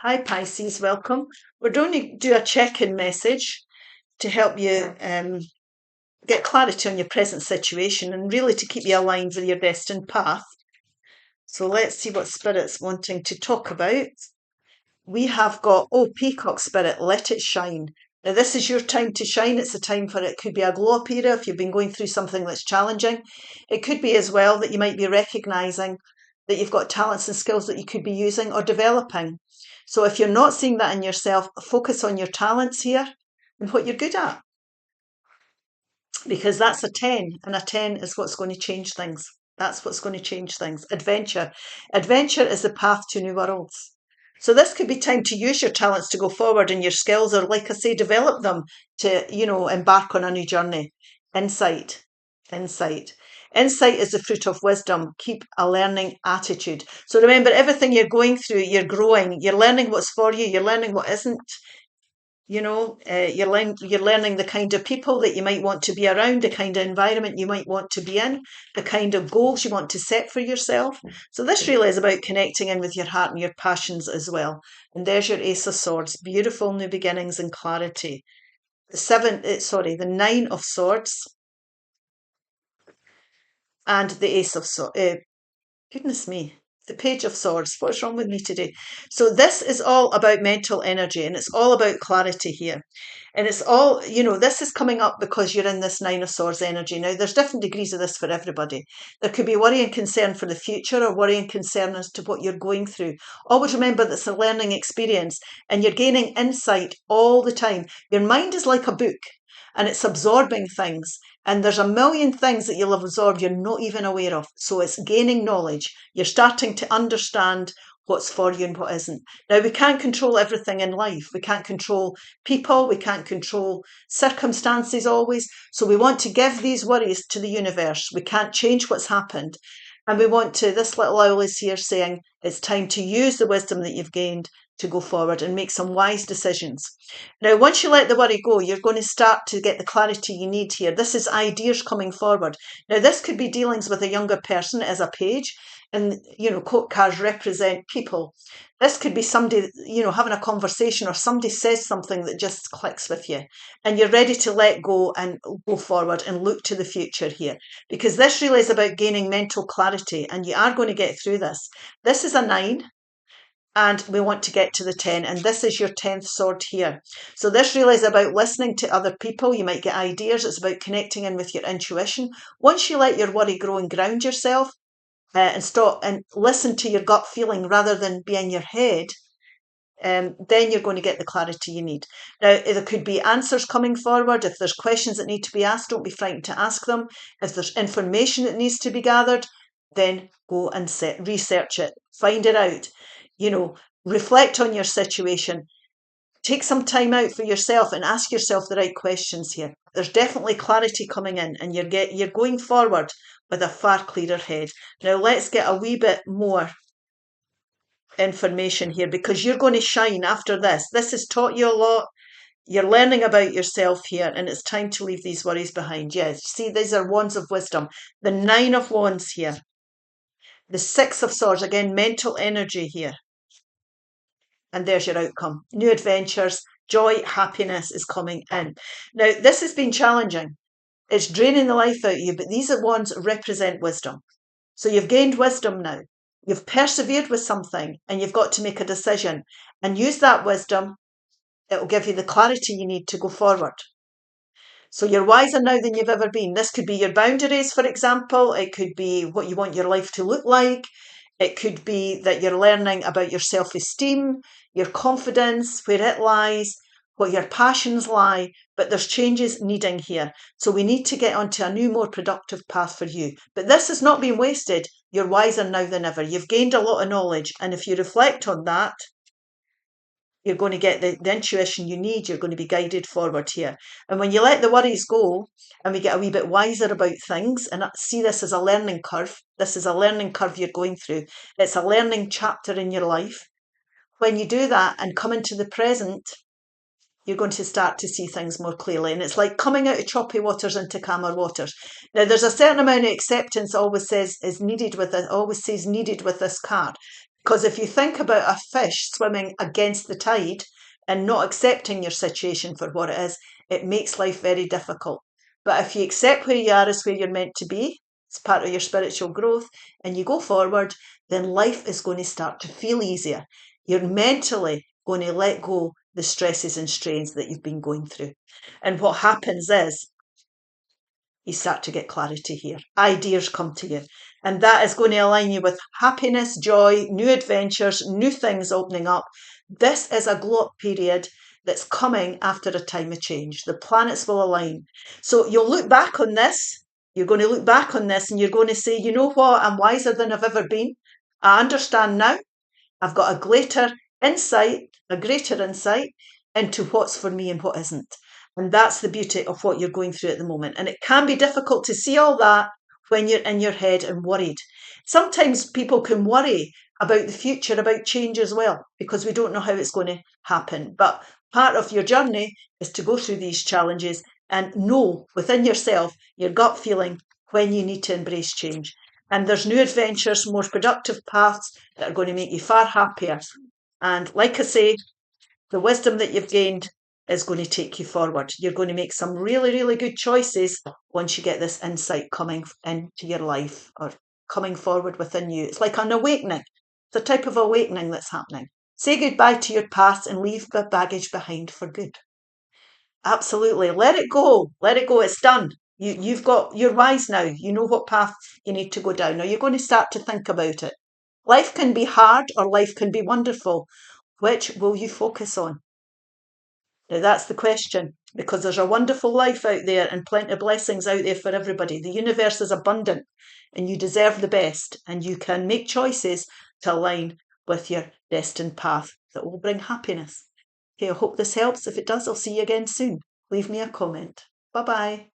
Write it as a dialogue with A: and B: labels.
A: Hi Pisces, welcome. We're going to do a check-in message to help you get clarity on your present situation and really to keep you aligned with your destined path. So let's see what Spirit's wanting to talk about. We have got, Peacock Spirit, let it shine. Now this is your time to shine. It's a time for it could be a glow up era if you've been going through something that's challenging. It could be as well that you might be recognising that you've got talents and skills that you could be using or developing. So if you're not seeing that in yourself, focus on your talents here and what you're good at. Because that's a 10, and a 10 is what's going to change things. That's what's going to change things. Adventure. Adventure is the path to new worlds. So this could be time to use your talents to go forward and your skills, or like I say, develop them to, embark on a new journey. Insight. Insight is the fruit of wisdom. Keep a learning attitude. So remember, everything you're going through, you're growing. You're learning what's for you. You're learning what isn't. You're learning the kind of people that you might want to be around, the kind of environment you might want to be in, the kind of goals you want to set for yourself. So this really is about connecting in with your heart and your passions as well. And there's your Ace of Swords, beautiful new beginnings and clarity. The Nine of Swords and the Ace of Swords. Goodness me. The Page of Swords. What's wrong with me today? So this is all about mental energy, and it's all about clarity here. And it's all, this is coming up because you're in this Nine of Swords energy. Now, there's different degrees of this for everybody. There could be worry and concern for the future, or worry and concern as to what you're going through. Always remember that it's a learning experience, and you're gaining insight all the time. Your mind is like a book, and it's absorbing things. And there's a million things that you'll have absorbed you're not even aware of. So it's gaining knowledge. You're starting to understand what's for you and what isn't. Now, we can't control everything in life. We can't control people. We can't control circumstances always. So we want to give these worries to the universe. We can't change what's happened. And we want to, this little owl is here saying, it's time to use the wisdom that you've gained to go forward and make some wise decisions. Now, once you let the worry go, you're going to start to get the clarity you need here. This is ideas coming forward. Now, this could be dealings with a younger person as a page, and, quote cards represent people. This could be somebody, having a conversation, or somebody says something that just clicks with you, and you're ready to let go and go forward and look to the future here, because this really is about gaining mental clarity, and you are going to get through this. This is a 9. And we want to get to the 10, and this is your 10th sword here. So this really is about listening to other people. You might get ideas. It's about connecting in with your intuition. Once you let your worry grow and ground yourself and stop and listen to your gut feeling rather than be in your head, then you're going to get the clarity you need. Now, there could be answers coming forward. If there's questions that need to be asked, don't be frightened to ask them. If there's information that needs to be gathered, then go and research it, find it out. Reflect on your situation. Take some time out for yourself and ask yourself the right questions here. There's definitely clarity coming in, and you're going forward with a far clearer head. Now let's get a wee bit more information here, because you're going to shine after this. This has taught you a lot. You're learning about yourself here, and it's time to leave these worries behind. Yes, see, these are wands of wisdom. The 9 of wands here. The 6 of swords, again, mental energy here. And there's your outcome. New adventures, joy, happiness is coming in. Now, this has been challenging. It's draining the life out of you, but these are ones that represent wisdom. So you've gained wisdom now. You've persevered with something, and you've got to make a decision. And use that wisdom. It will give you the clarity you need to go forward. So you're wiser now than you've ever been. This could be your boundaries, for example. It could be what you want your life to look like. It could be that you're learning about your self-esteem, your confidence, where it lies, what your passions lie, but there's changes needing here. So we need to get onto a new, more productive path for you. But this has not been wasted. You're wiser now than ever. You've gained a lot of knowledge. And if you reflect on that, you're going to get the intuition you need. You're going to be guided forward here. And when you let the worries go and we get a wee bit wiser about things, and see this as a learning curve, this is a learning curve you're going through. It's a learning chapter in your life. When you do that and come into the present, you're going to start to see things more clearly. And it's like coming out of choppy waters into calmer waters. Now, there's a certain amount of acceptance always says needed with this card. Because if you think about a fish swimming against the tide and not accepting your situation for what it is, it makes life very difficult. But if you accept where you are as where you're meant to be, it's part of your spiritual growth, and you go forward, then life is going to start to feel easier. You're mentally going to let go the stresses and strains that you've been going through. And what happens is you start to get clarity here. Ideas come to you. And that is going to align you with happiness, joy, new adventures, new things opening up. This is a glow up period that's coming after a time of change. The planets will align. So you'll look back on this. You're going to look back on this and you're going to say, you know what? I'm wiser than I've ever been. I understand now. I've got a greater insight into what's for me and what isn't. And that's the beauty of what you're going through at the moment. And it can be difficult to see all that when you're in your head and worried. Sometimes people can worry about the future, about change as well, because we don't know how it's going to happen. But part of your journey is to go through these challenges and know within yourself, your gut feeling, when you need to embrace change. And there's new adventures, more productive paths that are going to make you far happier. And like I say, the wisdom that you've gained is going to take you forward. You're going to make some really, really good choices once you get this insight coming into your life or coming forward within you. It's like an awakening. It's a type of awakening that's happening. Say goodbye to your past and leave the baggage behind for good. Absolutely. Let it go. Let it go. It's done. You're wise now. You know what path you need to go down. Now you're going to start to think about it. Life can be hard or life can be wonderful. Which will you focus on? Now that's the question, because there's a wonderful life out there and plenty of blessings out there for everybody. The universe is abundant and you deserve the best, and you can make choices to align with your destined path that will bring happiness. Okay, I hope this helps. If it does, I'll see you again soon. Leave me a comment. Bye-bye.